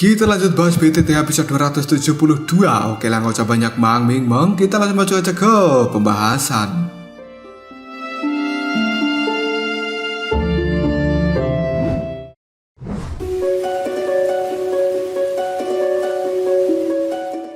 Kita lanjut bahas BTT episode 272. Oke lah, nggak usah banyak mang. Kita langsung maju aja ke pembahasan.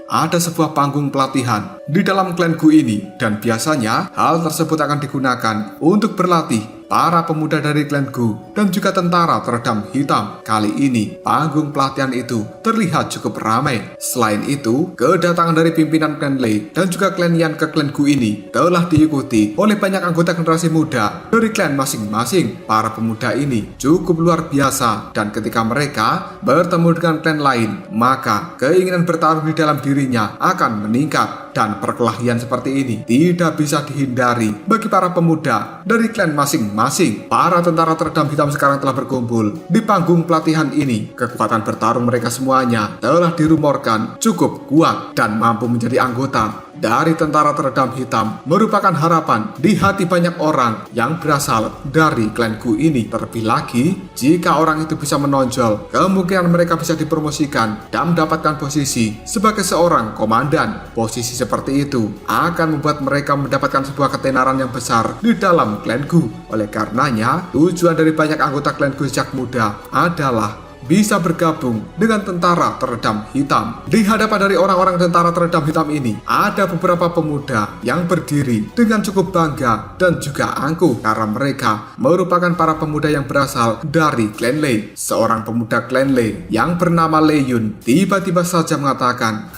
Ada sebuah panggung pelatihan di dalam klanku ini, dan biasanya hal tersebut akan digunakan untuk berlatih para pemuda dari klanku dan juga tentara teredam hitam. Kali ini panggung pelatihan itu terlihat cukup ramai. Selain itu, kedatangan dari pimpinan klan Lei dan juga klan Yan ke klanku ini telah diikuti oleh banyak anggota generasi muda dari klan masing-masing. Para pemuda ini cukup luar biasa, dan ketika mereka bertemu dengan klan lain, maka keinginan bertarung di dalam dirinya akan meningkat. Dan perkelahian seperti ini tidak bisa dihindari bagi para pemuda dari klan masing-masing. Para tentara teredam hitam sekarang telah berkumpul di panggung pelatihan ini. Kekuatan bertarung mereka semuanya telah dirumorkan cukup kuat dan mampu menjadi anggota dari tentara teredam hitam merupakan harapan di hati banyak orang yang berasal dari klanku ini. Terlebih lagi, jika orang itu bisa menonjol, kemungkinan mereka bisa dipromosikan dan mendapatkan posisi sebagai seorang komandan. Posisi seperti itu akan membuat mereka mendapatkan sebuah ketenaran yang besar di dalam klanku. Oleh karenanya, tujuan dari banyak anggota klanku sejak muda adalah bisa bergabung dengan tentara teredam hitam. Di hadapan dari orang-orang tentara teredam hitam ini, ada beberapa pemuda yang berdiri dengan cukup bangga dan juga angkuh karena mereka merupakan para pemuda yang berasal dari klan Lei. Seorang pemuda klan Lei yang bernama Lei Yun tiba-tiba saja mengatakan,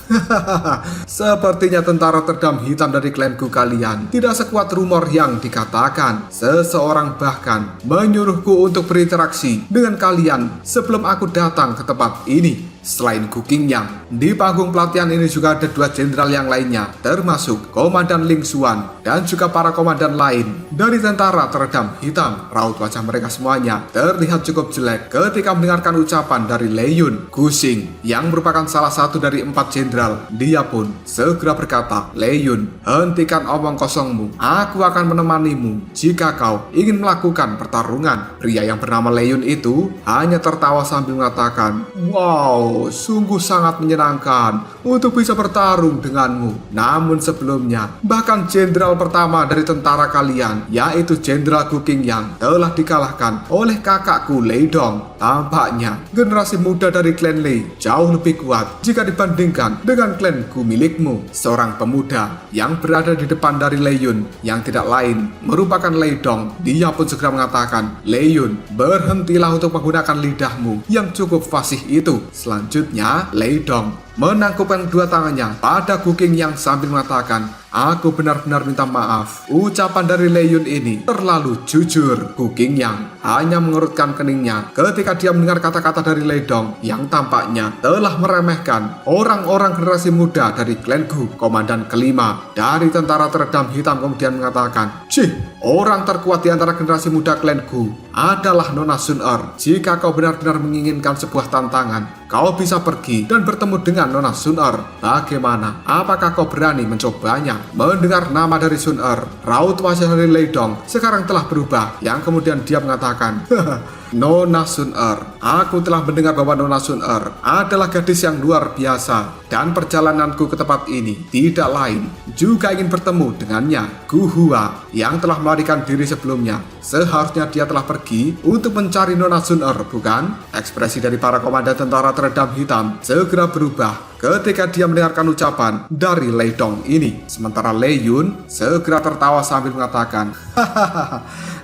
sepertinya tentara teredam hitam dari klanku kalian tidak sekuat rumor yang dikatakan. Seseorang bahkan menyuruhku untuk berinteraksi dengan kalian sebelum aku datang ke tempat ini. Selain Gu Qingyang, di panggung pelatihan ini juga ada dua jenderal yang lainnya, termasuk Komandan Ling Xuan dan juga para komandan lain dari tentara teredam hitam. Raut wajah mereka semuanya terlihat cukup jelek ketika mendengarkan ucapan dari Lei Yun. Gu Xing, yang merupakan salah satu dari 4 jenderal, dia pun segera berkata, Lei Yun, hentikan omong kosongmu. Aku akan menemanimu jika kau ingin melakukan pertarungan. Pria yang bernama Lei Yun itu hanya tertawa sambil mengatakan, wow, sungguh sangat menyenangkan untuk bisa bertarung denganmu. Namun sebelumnya, bahkan jenderal pertama dari tentara kalian, yaitu Jenderal Gu Qingyang, telah dikalahkan oleh kakakku Lei Dong. Tampaknya generasi muda dari klan Lei jauh lebih kuat jika dibandingkan dengan klanku milikmu. Seorang pemuda yang berada di depan dari Lei Yun, yang tidak lain merupakan Lei Dong, dia pun segera mengatakan, Lei Yun, berhentilah untuk menggunakan lidahmu yang cukup fasih itu. Selanjutnya, Lei Dong menangkupkan dua tangannya pada Gu Qingyang sambil mengatakan, aku benar-benar minta maaf. Ucapan dari Lei Yun ini terlalu jujur. Gu Qingyang hanya mengerutkan keningnya ketika dia mendengar kata-kata dari Lei Dong yang tampaknya telah meremehkan orang-orang generasi muda dari klanku. Komandan kelima dari tentara teredam hitam kemudian mengatakan, orang terkuat di antara generasi muda klanku adalah Nona Sun Er. Jika kau benar-benar menginginkan sebuah tantangan, kau bisa pergi dan bertemu dengan Nona Sun Er. Bagaimana? Apakah kau berani mencobanya? Mendengar nama dari Sun Er, raut wajah dari Lei Dong sekarang telah berubah, yang kemudian dia mengatakan, Nona Sun Er, aku telah mendengar bahwa Nona Sun Er adalah gadis yang luar biasa, dan perjalananku ke tempat ini tidak lain juga ingin bertemu dengannya. Gu Hua yang telah melarikan diri sebelumnya, seharusnya dia telah pergi untuk mencari Nona Sun Er, bukan? Ekspresi dari para komandan tentara teredam hitam segera berubah ketika dia mendengarkan ucapan dari Lei Dong ini. Sementara Lei Yun segera tertawa sambil mengatakan,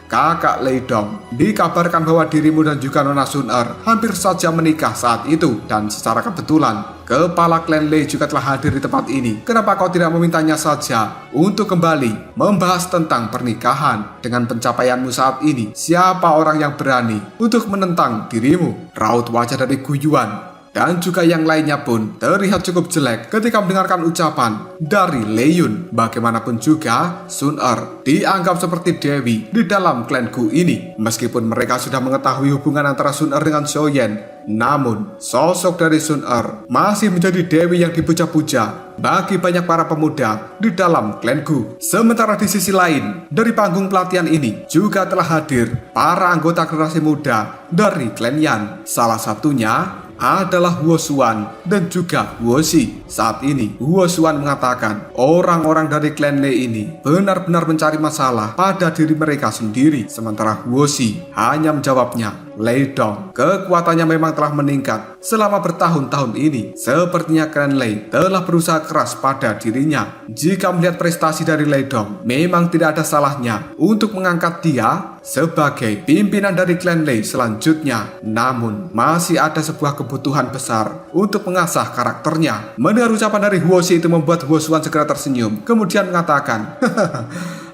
Kakak Lei Dong, dikabarkan bahwa dirimu dan juga Nona Sun Er hampir saja menikah saat itu, dan secara kebetulan kepala klan Lei juga telah hadir di tempat ini. Kenapa kau tidak memintanya saja untuk kembali membahas tentang pernikahan? Dengan pencapaianmu saat ini, siapa orang yang berani untuk menentang dirimu? Raut wajah dari Gu Yuan dan juga yang lainnya pun terlihat cukup jelek ketika mendengarkan ucapan dari Lei Yun. Bagaimanapun juga, Sun Er dianggap seperti dewi di dalam klanku ini. Meskipun mereka sudah mengetahui hubungan antara Sun Er dengan Xiaoyan, namun sosok dari Sun Er masih menjadi dewi yang dipuja-puja bagi banyak para pemuda di dalam klanku. Sementara di sisi lain, dari panggung pelatihan ini juga telah hadir para anggota generasi muda dari klan Yan. Salah satunya adalah Wosuan dan juga Woshi. Saat ini, Wosuan mengatakan orang-orang dari klan Lei ini benar-benar mencari masalah pada diri mereka sendiri. Sementara Woshi hanya menjawabnya, Lei Dong, kekuatannya memang telah meningkat selama bertahun-tahun ini. Sepertinya klan Lei telah berusaha keras pada dirinya. Jika melihat prestasi dari Lei Dong, memang tidak ada salahnya untuk mengangkat dia sebagai pimpinan dari klan Lei selanjutnya. Namun, masih ada sebuah kebutuhan besar untuk mengasah karakternya. Mendengar ucapan dari Woshi itu membuat Wosuan segera tersenyum, kemudian mengatakan,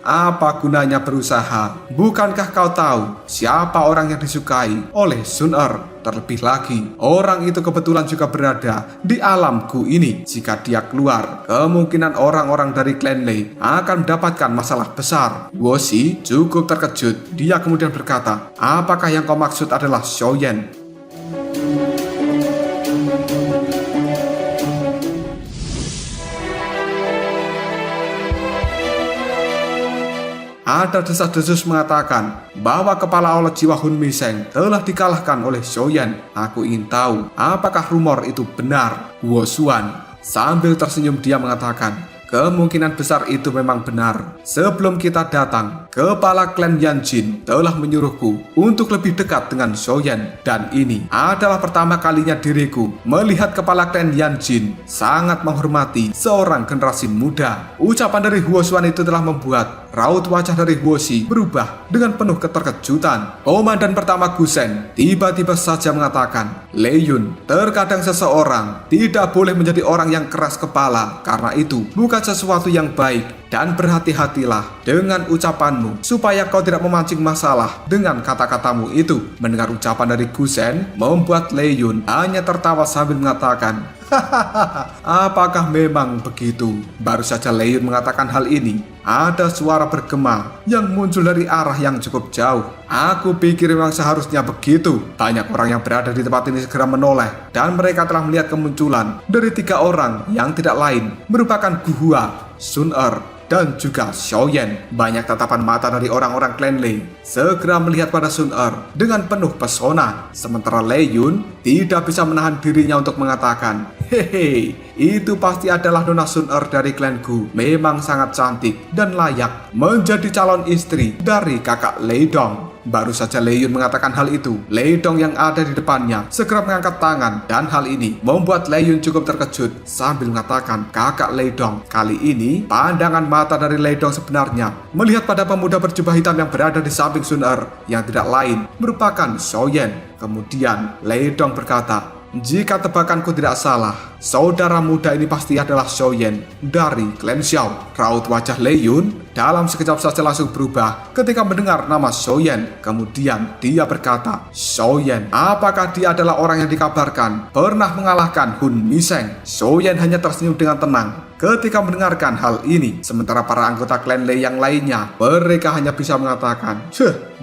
apa gunanya berusaha? Bukankah kau tahu siapa orang yang disukai oleh Sun Er? Terlebih lagi, orang itu kebetulan juga berada di alamku ini. Jika dia keluar, kemungkinan orang-orang dari klan Lei akan mendapatkan masalah besar. Woshi cukup terkejut. Dia kemudian berkata, apakah yang kau maksud adalah Shoyen? Ada desas-desus mengatakan bahwa kepala aula jiwa Hun Miseng telah dikalahkan oleh Shoyen. Aku ingin tahu apakah rumor itu benar. Wosuan sambil tersenyum dia mengatakan, kemungkinan besar itu memang benar. Sebelum kita datang, kepala klan Yanjin telah menyuruhku untuk lebih dekat dengan Shoyen. Dan ini adalah pertama kalinya diriku melihat kepala klan Yanjin sangat menghormati seorang generasi muda. Ucapan dari Wosuan itu telah membuat raut wajah dari Woshi berubah dengan penuh keterkejutan. Komandan pertama Gusen tiba-tiba saja mengatakan, Lei Yun, terkadang seseorang tidak boleh menjadi orang yang keras kepala. Karena itu bukan sesuatu yang baik, dan berhati-hatilah dengan ucapanmu supaya kau tidak memancing masalah dengan kata-katamu itu. Mendengar ucapan dari Gusen membuat Lei Yun hanya tertawa sambil mengatakan, apakah memang begitu? Baru saja Lei Yun mengatakan hal ini, ada suara bergema yang muncul dari arah yang cukup jauh. Aku pikir memang seharusnya begitu. Banyak orang yang berada di tempat ini segera menoleh, dan mereka telah melihat kemunculan dari 3 orang yang tidak lain merupakan Guhua, Sun Er, dan juga Shoyen. Banyak tatapan mata dari orang-orang klan Lei segera melihat pada Sun Er dengan penuh pesona. Sementara Lei Yun tidak bisa menahan dirinya untuk mengatakan, hehe, itu pasti adalah Nona Sun Er dari klanku. Memang sangat cantik dan layak menjadi calon istri dari kakak Lei Dong. Baru saja Lei Yun mengatakan hal itu, Lei Dong yang ada di depannya segera mengangkat tangan, dan hal ini membuat Lei Yun cukup terkejut sambil mengatakan, kakak Lei Dong. Kali ini pandangan mata dari Lei Dong sebenarnya melihat pada pemuda berjubah hitam yang berada di samping Sun Er, yang tidak lain merupakan Shoyen. Kemudian Lei Dong berkata, jika tebakanku tidak salah, saudara muda ini pasti adalah Shoyen dari klan Xiao. Raut wajah Lei Yun dalam sekejap saja langsung berubah ketika mendengar nama Shoyen. Kemudian dia berkata, Shoyen, apakah dia adalah orang yang dikabarkan pernah mengalahkan Hun Miseng? Shoyen hanya tersenyum dengan tenang ketika mendengarkan hal ini. Sementara para anggota klan Lei yang lainnya, mereka hanya bisa mengatakan,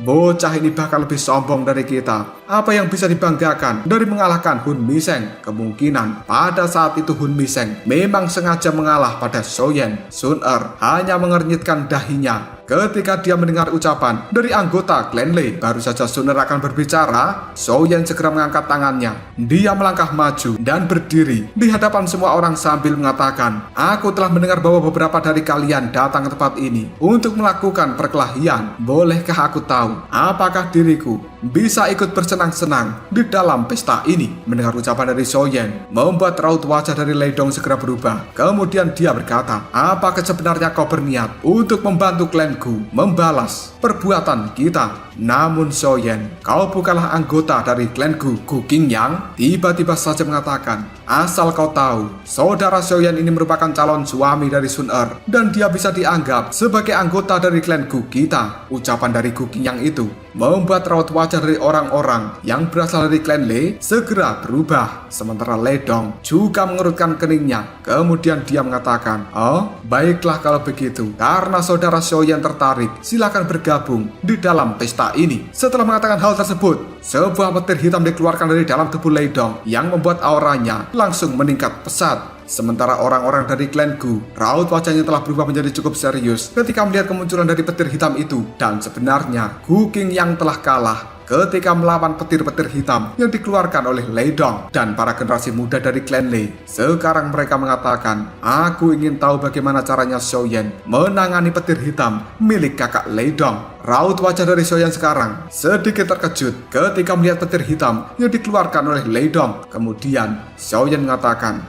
bocah ini bakal lebih sombong dari kita. Apa yang bisa dibanggakan dari mengalahkan Hun Miseng? Kemungkinan pada saat itu Hun Miseng memang sengaja mengalah pada Shoyen. Sun Er hanya mengernyitkan dahinya ketika dia mendengar ucapan dari anggota klan Lei. Baru saja Sun Er akan berbicara, Shoyen segera mengangkat tangannya. Dia melangkah maju dan berdiri di hadapan semua orang sambil mengatakan, aku telah mendengar bahwa beberapa dari kalian datang ke tempat ini untuk melakukan perkelahian. Bolehkah aku tahu apakah diriku bisa ikut bersenang-senang di dalam pesta ini? Mendengar ucapan dari Shoyen membuat raut wajah dari Lei Dong segera berubah. Kemudian dia berkata, apakah sebenarnya kau berniat untuk membantu klanku membalas perbuatan kita? Namun Shoyen, kau bukanlah anggota dari klanku. Gu Qingyang tiba-tiba saja mengatakan, asal kau tahu, saudara Shoyen ini merupakan calon suami dari Sun Er, dan dia bisa dianggap sebagai anggota dari klanku kita. Ucapan dari Gu Qingyang itu membuat raut wajah dari orang-orang yang berasal dari klan Lei segera berubah. Sementara Lei Dong juga mengerutkan keningnya. Kemudian dia mengatakan, oh, baiklah kalau begitu. Karena saudara Shoyen tertarik, silakan bergabung di dalam pesta ini. Setelah mengatakan hal tersebut, sebuah petir hitam dikeluarkan dari dalam tubuh Lei Dong yang membuat auranya langsung meningkat pesat. Sementara orang-orang dari klan Gu, raut wajahnya telah berubah menjadi cukup serius ketika melihat kemunculan dari petir hitam itu. Dan sebenarnya Gu Qingyang telah kalah ketika melawan petir-petir hitam yang dikeluarkan oleh Lei Dong dan para generasi muda dari klan Lei. Sekarang mereka mengatakan, aku ingin tahu bagaimana caranya Xiaoyan menangani petir hitam milik kakak Lei Dong. Raut wajah dari Xiaoyan sekarang sedikit terkejut ketika melihat petir hitam yang dikeluarkan oleh Lei Dong. Kemudian Xiaoyan mengatakan,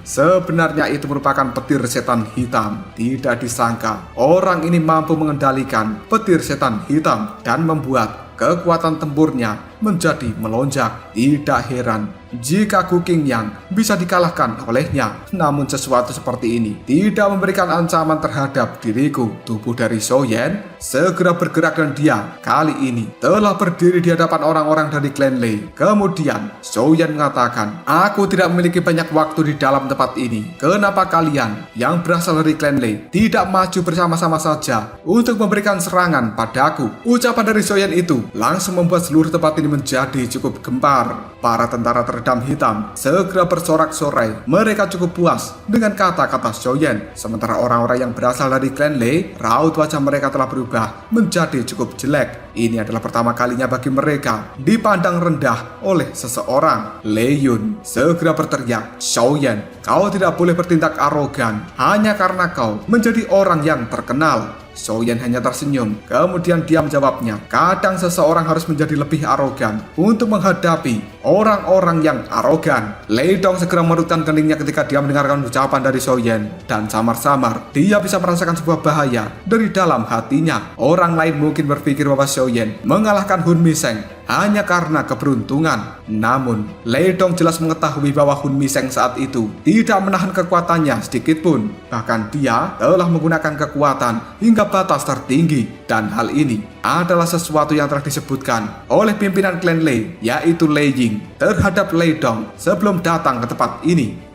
sebenarnya itu merupakan petir setan hitam. Tidak disangka orang ini mampu mengendalikan petir setan hitam dan membuat kekuatan tempurnya menjadi melonjak. Tidak heran jika Gu Qingyang bisa dikalahkan olehnya. Namun sesuatu seperti ini tidak memberikan ancaman terhadap diriku. Tubuh dari Xiaoyan segera bergerak dan dia kali ini telah berdiri di hadapan orang-orang dari klan Lei. Kemudian Xiaoyan mengatakan, aku tidak memiliki banyak waktu di dalam tempat ini. Kenapa kalian yang berasal dari klan Lei tidak maju bersama-sama saja untuk memberikan serangan padaku? Ucapan dari Xiaoyan itu langsung membuat seluruh tempat ini menjadi cukup gempar. Para tentara teredam hitam segera bersorak-sorai. Mereka cukup puas dengan kata-kata Xiaoyan. Sementara orang-orang yang berasal dari klan Lei, raut wajah mereka telah berubah menjadi cukup jelek. Ini adalah pertama kalinya bagi mereka dipandang rendah oleh seseorang. Lei Yun segera berteriak, Xiaoyan, kau tidak boleh bertindak arogan hanya karena kau menjadi orang yang terkenal. Xiaoyan hanya tersenyum, kemudian dia menjawabnya, kadang seseorang harus menjadi lebih arogan untuk menghadapi orang-orang yang arogan. Lei Dong segera merutkan keningnya ketika dia mendengarkan ucapan dari Xiaoyan, dan samar-samar dia bisa merasakan sebuah bahaya dari dalam hatinya. Orang lain mungkin berpikir bahwa Xiaoyan mengalahkan Hun Miseng hanya karena keberuntungan. Namun Lei Dong jelas mengetahui bahwa Hun Miseng saat itu tidak menahan kekuatannya sedikit pun. Bahkan dia telah menggunakan kekuatan hingga batas tertinggi. Dan hal ini adalah sesuatu yang telah disebutkan oleh pimpinan klan Lei, yaitu Lei Ying, terhadap Lei Dong sebelum datang ke tempat ini.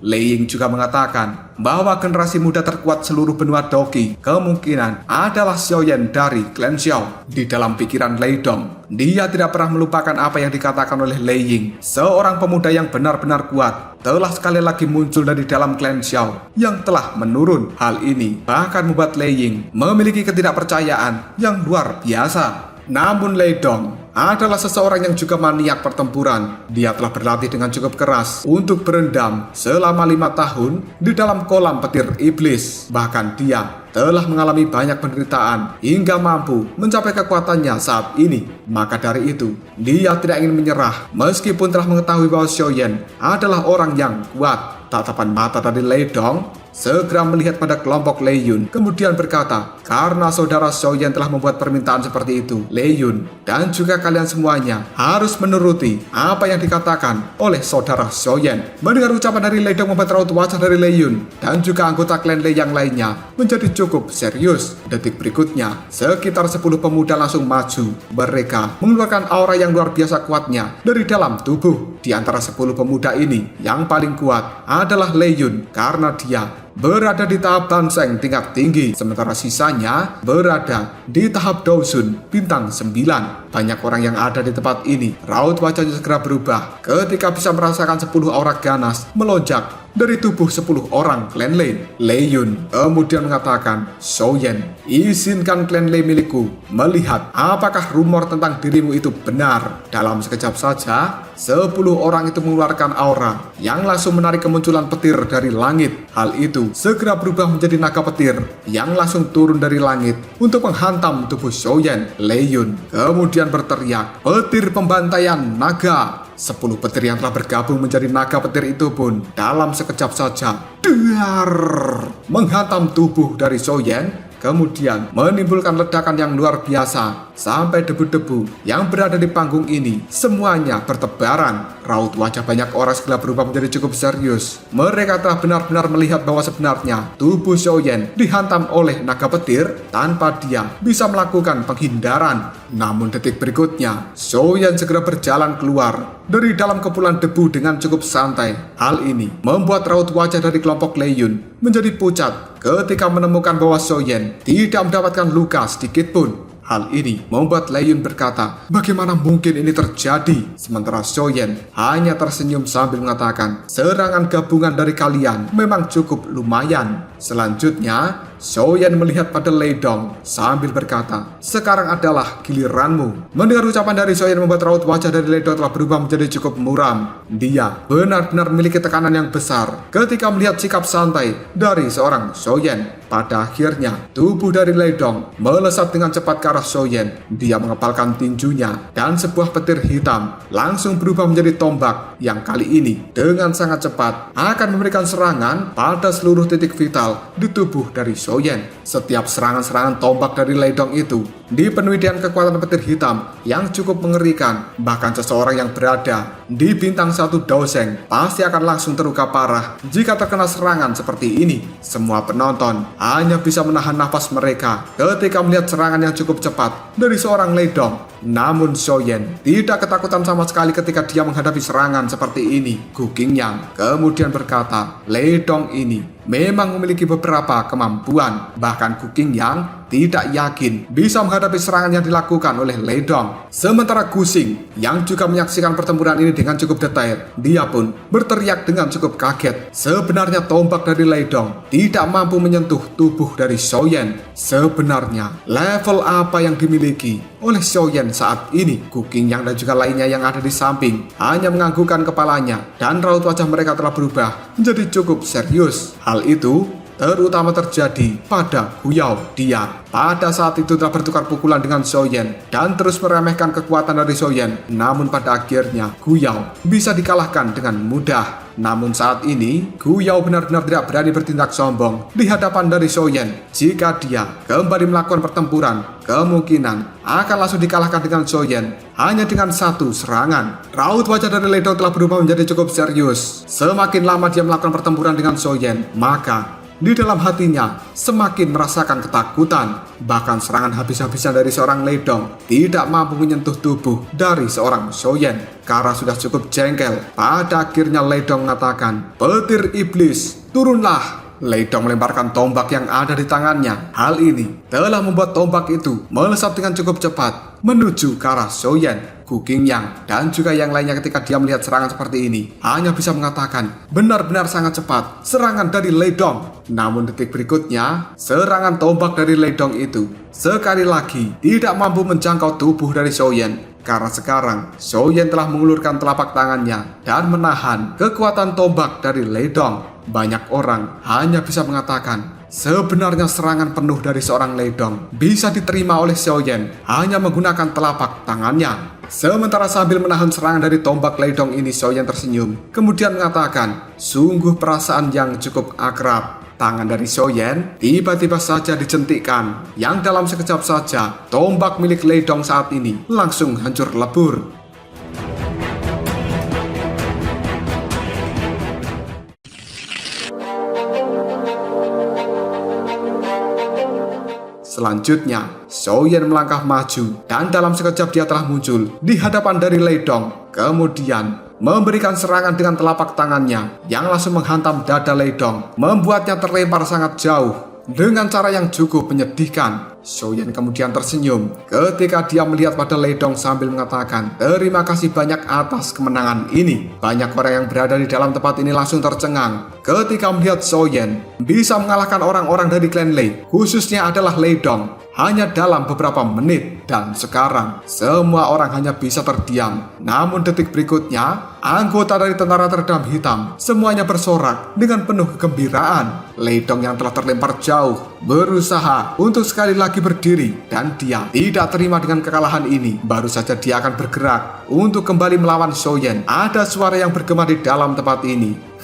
Lei Ying juga mengatakan bahwa generasi muda terkuat seluruh benua Doqi kemungkinan adalah Xiaoyan dari klan Xiao. Di dalam pikiran Lei Dong, dia tidak pernah melupakan apa yang dikatakan oleh Lei Ying. Seorang pemuda yang benar-benar kuat telah sekali lagi muncul dari dalam klan Xiao yang telah menurun. Hal ini bahkan membuat Lei Ying memiliki ketidakpercayaan yang luar biasa. Namun Lei Dong adalah seseorang yang juga maniak pertempuran. Dia telah berlatih dengan cukup keras untuk berendam selama 5 tahun di dalam kolam petir iblis. Bahkan dia telah mengalami banyak penderitaan hingga mampu mencapai kekuatannya saat ini. Maka dari itu, dia tidak ingin menyerah meskipun telah mengetahui bahwa Xiaoyan adalah orang yang kuat. Tatapan mata dari Lei Dong segera melihat pada kelompok Lei Yun, kemudian berkata, karena saudara Xiaoyan telah membuat permintaan seperti itu, Lei Yun dan juga kalian semuanya harus menuruti apa yang dikatakan oleh saudara Xiaoyan. Mendengar ucapan dari Lei Dong membuat raut wajah dari Lei Yun dan juga anggota klan Lei yang lainnya menjadi cukup serius. Detik berikutnya, sekitar 10 pemuda langsung maju. Mereka mengeluarkan aura yang luar biasa kuatnya dari dalam tubuh. Di antara 10 pemuda ini, yang paling kuat adalah Lei Yun karena dia berada di tahap Banseng tingkat tinggi, sementara sisanya berada di tahap Daosun bintang 9. Banyak orang yang ada di tempat ini, raut wajahnya segera berubah ketika bisa merasakan 10 aura ganas melonjak dari tubuh 10 orang klan Lei. Lei Yun kemudian mengatakan, Xiaoyan, izinkan klan Lei milikku melihat apakah rumor tentang dirimu itu benar. Dalam sekejap saja, 10 orang itu mengeluarkan aura yang langsung menarik kemunculan petir dari langit. Hal itu segera berubah menjadi naga petir yang langsung turun dari langit untuk menghantam tubuh Xiaoyan. Lei Yun kemudian berteriak, petir pembantaian naga. 10 petir yang telah bergabung menjadi naga petir itu pun dalam sekejap saja menghantam tubuh dari Xiaoyan, kemudian menimbulkan ledakan yang luar biasa sampai debu-debu yang berada di panggung ini semuanya bertebaran. Raut wajah banyak orang segera berubah menjadi cukup serius. Mereka telah benar-benar melihat bahwa sebenarnya tubuh Xiaoyan dihantam oleh naga petir tanpa dia bisa melakukan penghindaran. Namun detik berikutnya, Xiaoyan segera berjalan keluar dari dalam kepulan debu dengan cukup santai. Hal ini membuat raut wajah dari kelompok Lei Yun menjadi pucat ketika menemukan bahwa Xiaoyan tidak mendapatkan luka sedikit pun. Hal ini membuat Lei Yun berkata, bagaimana mungkin ini terjadi? Sementara Xiaoyan hanya tersenyum sambil mengatakan, serangan gabungan dari kalian memang cukup lumayan. Selanjutnya, Xiaoyan melihat pada Lei Dong sambil berkata, sekarang adalah giliranmu. Mendengar ucapan dari Xiaoyan membuat raut wajah dari Lei Dong telah berubah menjadi cukup muram. Dia benar-benar memiliki tekanan yang besar ketika melihat sikap santai dari seorang Xiaoyan. Pada akhirnya, tubuh dari Lei Dong melesat dengan cepat ke arah Xiaoyan. Dia mengepalkan tinjunya dan sebuah petir hitam langsung berubah menjadi tombak yang kali ini dengan sangat cepat akan memberikan serangan pada seluruh titik vital di tubuh dari Xiaoyan. Setiap serangan-serangan tombak dari Lei Dong itu dipenuhi dengan kekuatan petir hitam yang cukup mengerikan. Bahkan seseorang yang berada di bintang 1 Daozeng pasti akan langsung terluka parah jika terkena serangan seperti ini. Semua penonton hanya bisa menahan nafas mereka ketika melihat serangan yang cukup cepat dari seorang Lei Dong. Namun Xiaoyan tidak ketakutan sama sekali ketika dia menghadapi serangan seperti ini. Gu Qingyang kemudian berkata, Lei Dong ini memang memiliki beberapa kemampuan. Bahkan Gu Qingyang tidak yakin bisa menghadapi serangan yang dilakukan oleh Lei Dong. Sementara Gu Xing yang juga menyaksikan pertempuran ini dengan cukup detail, dia pun berteriak dengan cukup kaget. Sebenarnya tombak dari Lei Dong tidak mampu menyentuh tubuh dari Xiaoyan. Sebenarnya level apa yang dimiliki oleh Xiaoyan saat ini? Gu Qingyang dan juga lainnya yang ada di samping hanya menganggukkan kepalanya dan raut wajah mereka telah berubah menjadi cukup serius. Hal itu terutama terjadi pada Gu Yao. Dia pada saat itu telah bertukar pukulan dengan Xiaoyan dan terus meremehkan kekuatan dari Xiaoyan. Namun pada akhirnya Gu Yao bisa dikalahkan dengan mudah. Namun saat ini Gu Yao benar-benar tidak berani bertindak sombong di hadapan dari Xiaoyan. Jika dia kembali melakukan pertempuran, kemungkinan akan langsung dikalahkan dengan Xiaoyan hanya dengan satu serangan. Raut wajah dari Lei Dong telah berubah menjadi cukup serius. Semakin lama dia melakukan pertempuran dengan Xiaoyan, maka di dalam hatinya semakin merasakan ketakutan. Bahkan serangan habis-habisan dari seorang Lei Dong tidak mampu menyentuh tubuh dari seorang Xiaoyan. Karena sudah cukup jengkel, pada akhirnya Lei Dong mengatakan, petir iblis, turunlah. Lei Dong melemparkan tombak yang ada di tangannya. Hal ini telah membuat tombak itu melesat dengan cukup cepat menuju ke arah Xiaoyan. Gu Qingyang dan juga yang lainnya ketika dia melihat serangan seperti ini hanya bisa mengatakan, benar-benar sangat cepat serangan dari Lei Dong. Namun detik berikutnya, serangan tombak dari Lei Dong itu sekali lagi tidak mampu menjangkau tubuh dari Xiaoyan. Karena sekarang Xiaoyan telah mengulurkan telapak tangannya dan menahan kekuatan tombak dari Lei Dong. Banyak orang hanya bisa mengatakan, sebenarnya serangan penuh dari seorang Lei Dong bisa diterima oleh Xiaoyan hanya menggunakan telapak tangannya. Sementara sambil menahan serangan dari tombak Lei Dong ini, Xiaoyan tersenyum kemudian mengatakan, sungguh perasaan yang cukup akrab. Tangan dari Xiaoyan tiba-tiba saja dicentikkan, yang dalam sekejap saja tombak milik Lei Dong saat ini langsung hancur lebur. Selanjutnya, Xiaoyan melangkah maju dan dalam sekejap dia telah muncul di hadapan dari Lei Dong. Kemudian memberikan serangan dengan telapak tangannya yang langsung menghantam dada Lei Dong, membuatnya terlempar sangat jauh dengan cara yang cukup menyedihkan. Xiaoyan kemudian tersenyum ketika dia melihat pada Lei Dong sambil mengatakan, terima kasih banyak atas kemenangan ini. Banyak orang yang berada di dalam tempat ini langsung tercengang ketika melihat Xiaoyan bisa mengalahkan orang-orang dari klan Lei, khususnya adalah Lei Dong, hanya dalam beberapa menit. Dan sekarang semua orang hanya bisa terdiam. Namun detik berikutnya, anggota dari tentara teredam hitam semuanya bersorak dengan penuh kegembiraan. Lei Dong yang telah terlempar jauh berusaha untuk sekali lagi berdiri dan dia tidak terima dengan kekalahan ini. Baru saja dia akan bergerak untuk kembali melawan Xiaoyan, ada suara yang bergema di dalam tempat ini.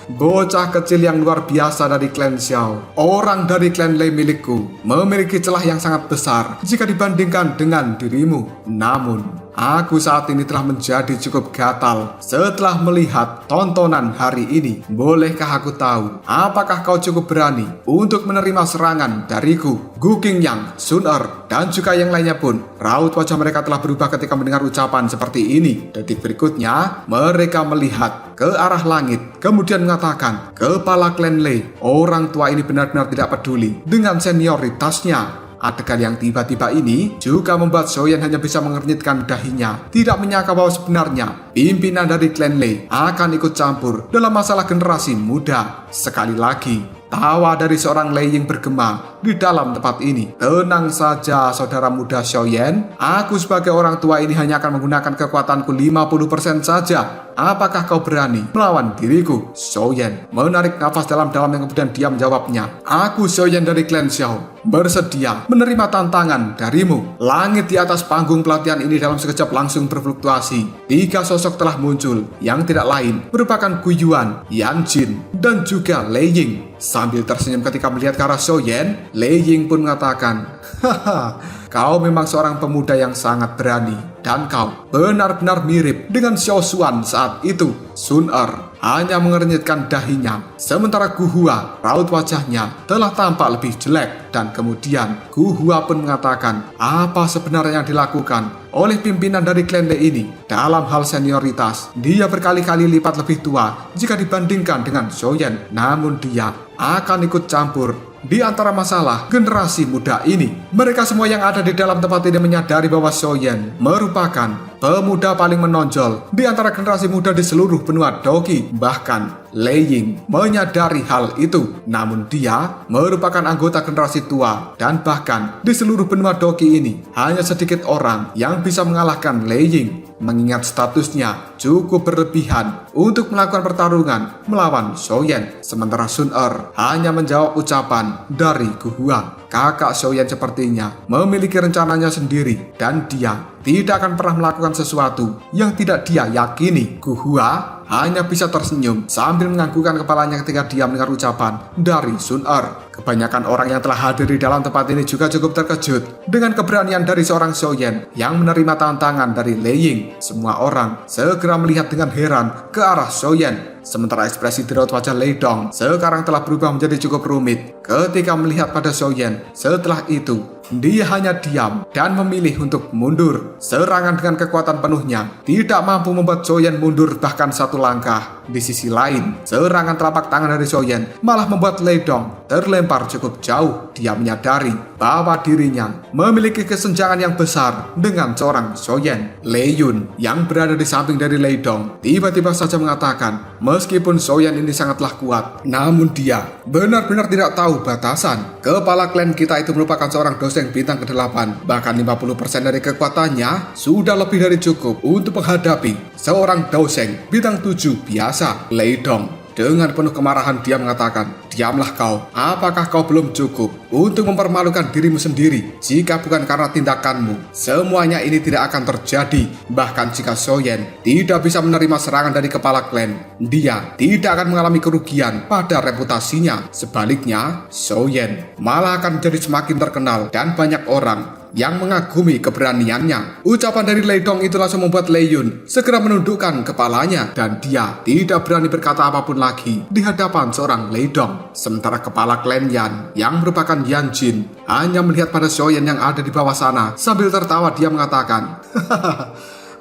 Bocah kecil yang luar biasa dari klan Xiao, orang dari klan Lei milikku, memiliki celah yang sangat besar jika dibandingkan dengan dirimu. Namun aku saat ini telah menjadi cukup gatal setelah melihat tontonan hari ini. Bolehkah aku tahu apakah kau cukup berani untuk menerima serangan dariku? Gu Qingyang, Sun Er, dan juga yang lainnya pun raut wajah mereka telah berubah ketika mendengar ucapan seperti ini. Detik berikutnya mereka melihat ke arah langit kemudian mengatakan, kepala klan Lei, orang tua ini benar-benar tidak peduli dengan senioritasnya. Adegan yang tiba-tiba ini juga membuat Soyen hanya bisa mengernyitkan dahinya, tidak menyangka bahwa sebenarnya pimpinan dari klan Lei akan ikut campur dalam masalah generasi muda. Sekali lagi, tawa dari seorang Lei Ying bergema di dalam tempat ini. Tenang saja saudara muda Soyen, aku sebagai orang tua ini hanya akan menggunakan kekuatanku 50% saja. Apakah kau berani melawan diriku? Soyen menarik nafas dalam-dalam yang kemudian dia menjawabnya. Aku Soyen dari klan Xiao, bersedia menerima tantangan darimu. Langit di atas panggung pelatihan ini dalam sekejap langsung berfluktuasi. 3 sosok telah muncul, yang tidak lain merupakan Gu Yuan, Yan Jin, dan juga Lei Ying. Sambil tersenyum ketika melihat ke arah Soyen, Lei Ying pun mengatakan, haha, kau memang seorang pemuda yang sangat berani, dan kau benar-benar mirip dengan Xiao Xuan saat itu. Sun Er hanya mengernyitkan dahinya, sementara Gu Hua raut wajahnya telah tampak lebih jelek. Dan kemudian Gu Hua pun mengatakan apa sebenarnya yang dilakukan oleh pimpinan dari klan Lei ini. Dalam hal senioritas, dia berkali-kali lipat lebih tua jika dibandingkan dengan Soyen, namun dia akan ikut campur di antara masalah generasi muda ini. Mereka semua yang ada di dalam tempat ini menyadari bahwa Soyen merupakan pemuda paling menonjol di antara generasi muda di seluruh benua Doki. Bahkan Lei Ying menyadari hal itu, namun dia merupakan anggota generasi tua, dan bahkan di seluruh benua Doki ini hanya sedikit orang yang bisa mengalahkan Lei Ying. Mengingat statusnya cukup berlebihan untuk melakukan pertarungan melawan Soyen. Sementara Sun Er hanya menjawab ucapan dari Gu Hua. Kakak Soyen sepertinya memiliki rencananya sendiri, dan dia tidak akan pernah melakukan sesuatu yang tidak dia yakini. Gu Hua hanya bisa tersenyum sambil menganggukkan kepalanya ketika dia mendengar ucapan dari Sun Er. Kebanyakan orang yang telah hadir di dalam tempat ini juga cukup terkejut dengan keberanian dari seorang Soyen yang menerima tantangan dari Lei Ying. Semua orang segera melihat dengan heran ke arah Soyen. Sementara ekspresi di raut wajah Lei Dong sekarang telah berubah menjadi cukup rumit ketika melihat pada Soyen. Setelah itu, dia hanya diam dan memilih untuk mundur. Serangan dengan kekuatan penuhnya tidak mampu membuat Soyen mundur bahkan satu langkah. Di sisi lain, serangan telapak tangan dari Soyen malah membuat Lei Dong terlempar cukup jauh. Dia menyadari bahwa dirinya memiliki kesenjangan yang besar dengan seorang Soyen. Lei Yun yang berada di samping dari Lei Dong tiba-tiba saja mengatakan, meskipun Soyen ini sangatlah kuat, namun dia benar-benar tidak tahu batasan. Kepala klan kita itu merupakan seorang dosen bintang ke-8. Bahkan 50% dari kekuatannya sudah lebih dari cukup untuk menghadapi seorang dosen bintang 7 biasa. Lei Dong dengan penuh kemarahan dia mengatakan, diamlah kau. Apakah kau belum cukup untuk mempermalukan dirimu sendiri? Jika bukan karena tindakanmu, semuanya ini tidak akan terjadi. Bahkan jika Soyen tidak bisa menerima serangan dari kepala klan, dia tidak akan mengalami kerugian pada reputasinya. Sebaliknya, Soyen malah akan menjadi semakin terkenal dan banyak orang yang mengagumi keberaniannya. Ucapan dari Lei Dong itu langsung membuat Lei Yun segera menundukkan kepalanya, dan dia tidak berani berkata apapun lagi di hadapan seorang Lei Dong. Sementara kepala klan Yan yang merupakan Yan Jin hanya melihat pada Soyen yang ada di bawah sana. Sambil tertawa dia mengatakan,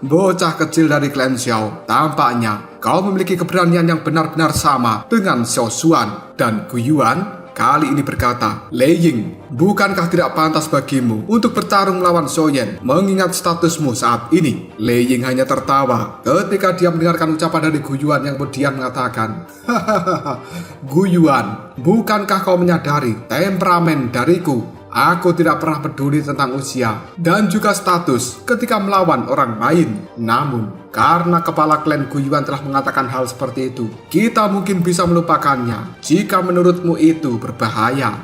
bocah kecil dari klan Xiao, tampaknya kau memiliki keberanian yang benar-benar sama dengan Xiao Xuan. Dan Gu Yuan kali ini berkata, Lei Ying, bukankah tidak pantas bagimu untuk bertarung melawan Soyen mengingat statusmu saat ini? Lei Ying hanya tertawa ketika dia mendengarkan ucapan dari Gu Yuan yang kemudian mengatakan, hahaha, Gu Yuan, bukankah kau menyadari temperamen dariku? Aku tidak pernah peduli tentang usia dan juga status ketika melawan orang lain. Namun, karena kepala klan Gu Yuan telah mengatakan hal seperti itu, kita mungkin bisa melupakannya jika menurutmu itu berbahaya.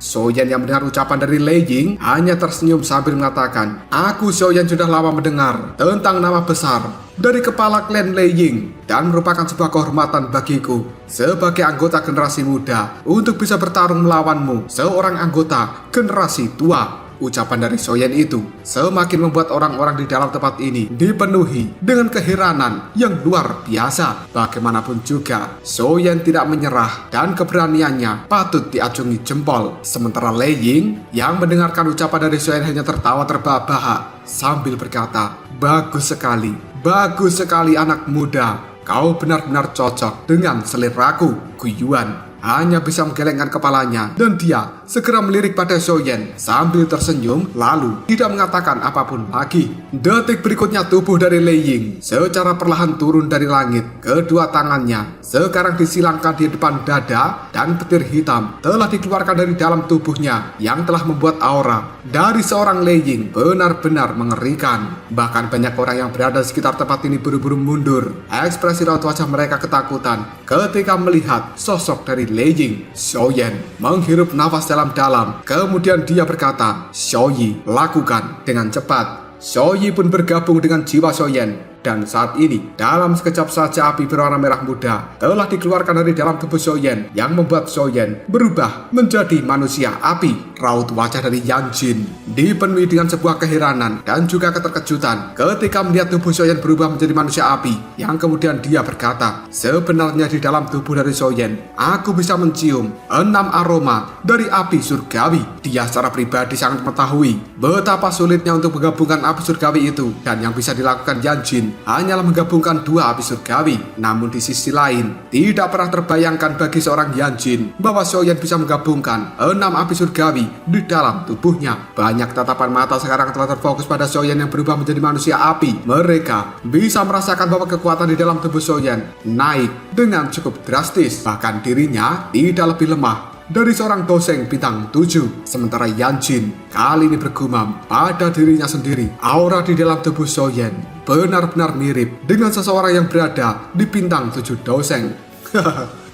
Soyen yang mendengar ucapan dari Lei Ying hanya tersenyum sambil mengatakan, aku Soyen sudah lama mendengar tentang nama besar dari kepala klan Lei Ying dan merupakan sebuah kehormatan bagiku sebagai anggota generasi muda untuk bisa bertarung melawanmu, seorang anggota generasi tua. Ucapan dari Soyen itu semakin membuat orang-orang di dalam tempat ini dipenuhi dengan keheranan yang luar biasa. Bagaimanapun juga, Soyen tidak menyerah dan keberaniannya patut diacungi jempol. Sementara Lei Ying yang mendengarkan ucapan dari Soyen hanya tertawa terbahak-bahak sambil berkata, bagus sekali, Bagus sekali anak muda, kau benar-benar cocok dengan seleraku. Gu Yuan hanya bisa menggelengkan kepalanya dan dia segera melirik pada Xiaoyan sambil tersenyum lalu tidak mengatakan apapun lagi. Detik berikutnya tubuh dari Lei Ying secara perlahan turun dari langit. Kedua tangannya sekarang disilangkan di depan dada dan petir hitam telah dikeluarkan dari dalam tubuhnya yang telah membuat aura dari seorang Lei Ying benar-benar mengerikan. Bahkan banyak orang yang berada di sekitar tempat ini buru-buru mundur. Ekspresi raut wajah mereka ketakutan ketika melihat sosok dari Lei Ying. Xiaoyan menghirup nafas dalam-dalam. Kemudian dia berkata, "Xiaoyi, lakukan." Dengan cepat, Xiaoyi pun bergabung dengan jiwa Xiaoyan. Dan saat ini, dalam sekejap saja api berwarna merah muda telah dikeluarkan dari dalam tubuh Xiaoyan yang membuat Xiaoyan berubah menjadi manusia api. Raut wajah dari Yan Jin dipenuhi dengan sebuah keheranan dan juga keterkejutan ketika melihat tubuh Xiaoyan berubah menjadi manusia api. Yang kemudian dia berkata, sebenarnya di dalam tubuh dari Xiaoyan, aku bisa mencium 6 aroma dari api surgawi. Dia secara pribadi sangat mengetahui betapa sulitnya untuk menggabungkan api surgawi itu. Dan yang bisa dilakukan Yan Jin hanyalah menggabungkan 2 api surgawi. Namun di sisi lain, tidak pernah terbayangkan bagi seorang Yan Jin bahwa Xiaoyan bisa menggabungkan 6 api surgawi di dalam tubuhnya. Banyak tatapan mata sekarang telah terfokus pada Xiaoyan yang berubah menjadi manusia api. Mereka bisa merasakan bahwa kekuatan di dalam tubuh Xiaoyan naik dengan cukup drastis. Bahkan dirinya tidak lebih lemah dari seorang doseng bintang 7. Sementara Yan Jin kali ini bergumam pada dirinya sendiri. Aura di dalam tubuh Xiaoyan benar-benar mirip dengan seseorang yang berada di bintang 7 doseng.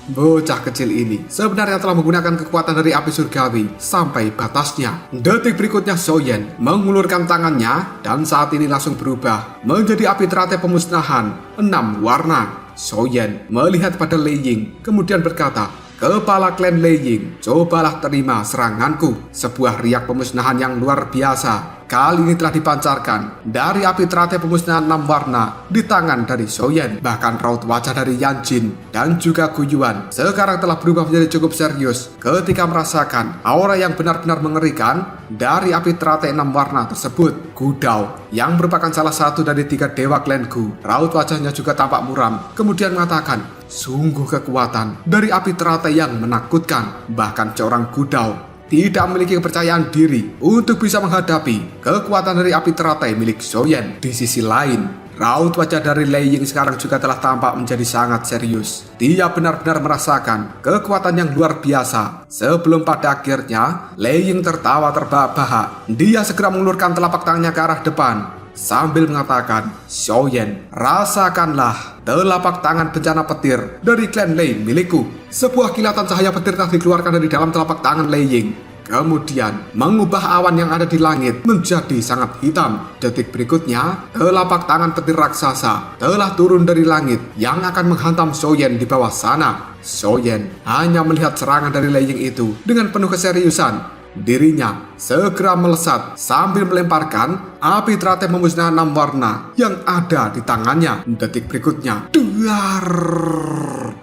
Bocah kecil ini sebenarnya telah menggunakan kekuatan dari api surgawi sampai batasnya. Detik berikutnya Xiaoyan mengulurkan tangannya dan saat ini langsung berubah menjadi api teratai pemusnahan 6 warna. Xiaoyan melihat pada Lei Ying kemudian berkata, "Kepala klan Lei Ying, cobalah terima seranganku." Sebuah riak pemusnahan yang luar biasa kali ini telah dipancarkan dari api teratai pemusnahan 6 warna di tangan dari Xiaoyan. Bahkan raut wajah dari Yan Jin dan juga Gu Yuan sekarang telah berubah menjadi cukup serius ketika merasakan aura yang benar-benar mengerikan dari api teratai 6 warna tersebut. Gu Dao yang merupakan salah satu dari 3 dewa klan Gu, raut wajahnya juga tampak muram. Kemudian mengatakan, sungguh kekuatan dari api teratai yang menakutkan. Bahkan seorang Gu Dao tidak memiliki kepercayaan diri untuk bisa menghadapi kekuatan dari api teratai milik Xiaoyan. Di sisi lain, raut wajah dari Lei Ying sekarang juga telah tampak menjadi sangat serius. Dia benar-benar merasakan kekuatan yang luar biasa. Sebelum pada akhirnya Lei Ying tertawa terbahak-bahak. Dia segera mengulurkan telapak tangannya ke arah depan sambil mengatakan, "Xiaoyan, rasakanlah telapak tangan bencana petir dari klan Lei milikku." Sebuah kilatan cahaya petir telah dikeluarkan dari dalam telapak tangan Lei Ying, kemudian mengubah awan yang ada di langit menjadi sangat hitam. Detik berikutnya, telapak tangan petir raksasa telah turun dari langit yang akan menghantam Xiaoyan di bawah sana. Xiaoyan hanya melihat serangan dari Lei Ying itu dengan penuh keseriusan. Dirinya segera melesat sambil melemparkan api teratai pemusnahan 6 warna yang ada di tangannya. Detik berikutnya, duar!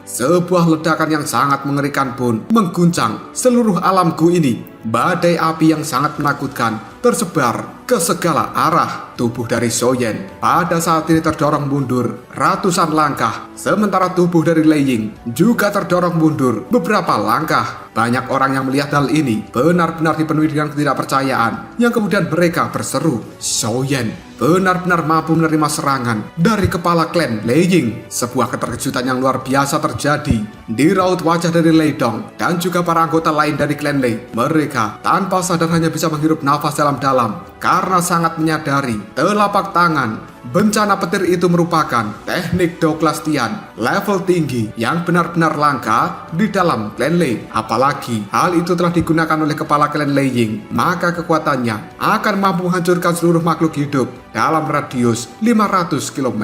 Sebuah ledakan yang sangat mengerikan pun mengguncang seluruh alam Gu ini. Badai api yang sangat menakutkan tersebar ke segala arah. Tubuh dari Xiaoyan pada saat ini terdorong mundur ratusan langkah, sementara tubuh dari Lei Ying juga terdorong mundur beberapa langkah. Banyak orang yang melihat hal ini benar-benar dipenuhi dengan ketidakpercayaan, yang kemudian mereka berseru, Xiaoyan benar-benar mampu menerima serangan dari kepala klan Lei Ying. Sebuah keterkejutan yang luar biasa terjadi di raut wajah dari Lei Dong dan juga para anggota lain dari klan Lei. Mereka tanpa sadar hanya bisa menghirup nafas dalam-dalam karena sangat menyadari telapak tangan bencana petir itu merupakan teknik Dao kelas Tian level tinggi yang benar-benar langka di dalam klan Lei. Apalagi hal itu telah digunakan oleh kepala klan Lei Ying, maka kekuatannya akan mampu menghancurkan seluruh makhluk hidup dalam radius 500 km.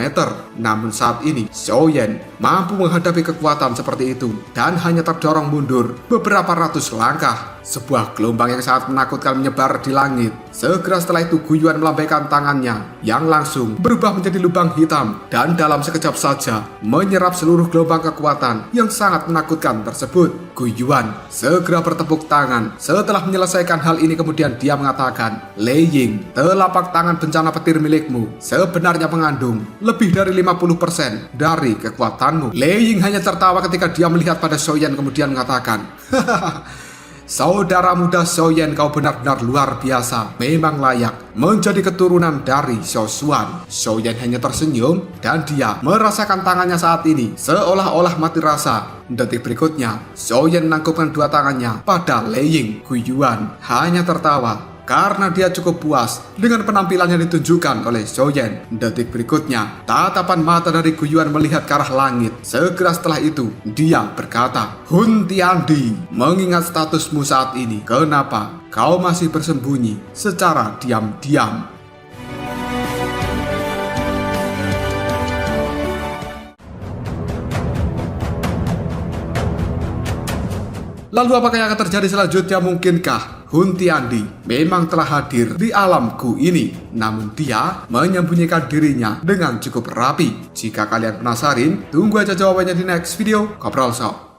Namun saat ini Xiaoyan mampu menghadapi kekuatan seperti itu dan hanya terdorong mundur beberapa ratus langkah. Sebuah gelombang yang sangat menakutkan menyebar di langit. Segera setelah itu Guyuan melambaikan tangannya yang langsung berubah menjadi lubang hitam dan dalam sekejap saja menyerap seluruh gelombang kekuatan yang sangat menakutkan tersebut. Guyuan segera bertepuk tangan. Setelah menyelesaikan hal ini kemudian dia mengatakan, Lei Ying, telapak tangan bencana petir milikmu sebenarnya mengandung lebih dari 50% dari kekuatanmu. Lei Ying hanya tertawa ketika dia melihat pada Xiaoyan kemudian mengatakan, Saudara muda Xiaoyan, kau benar-benar luar biasa. Memang layak menjadi keturunan dari Xiao Xuan. Xiaoyan hanya tersenyum dan dia merasakan tangannya saat ini seolah-olah mati rasa. Detik berikutnya, Xiaoyan menangkupkan dua tangannya pada Lei Ying. Guyuan hanya tertawa karena dia cukup puas dengan penampilan yang ditunjukkan oleh Xiaoyan. Detik berikutnya, tatapan mata dari Guyuan melihat ke arah langit. Segera setelah itu, dia berkata, Hun Tiandi, mengingat statusmu saat ini, kenapa kau masih bersembunyi secara diam-diam? Lalu apakah yang akan terjadi selanjutnya? Mungkinkah Hun Tiandi memang telah hadir di alamku ini, namun dia menyembunyikan dirinya dengan cukup rapi? Jika kalian penasaran, tunggu aja jawabannya di next video. Kopral Shop.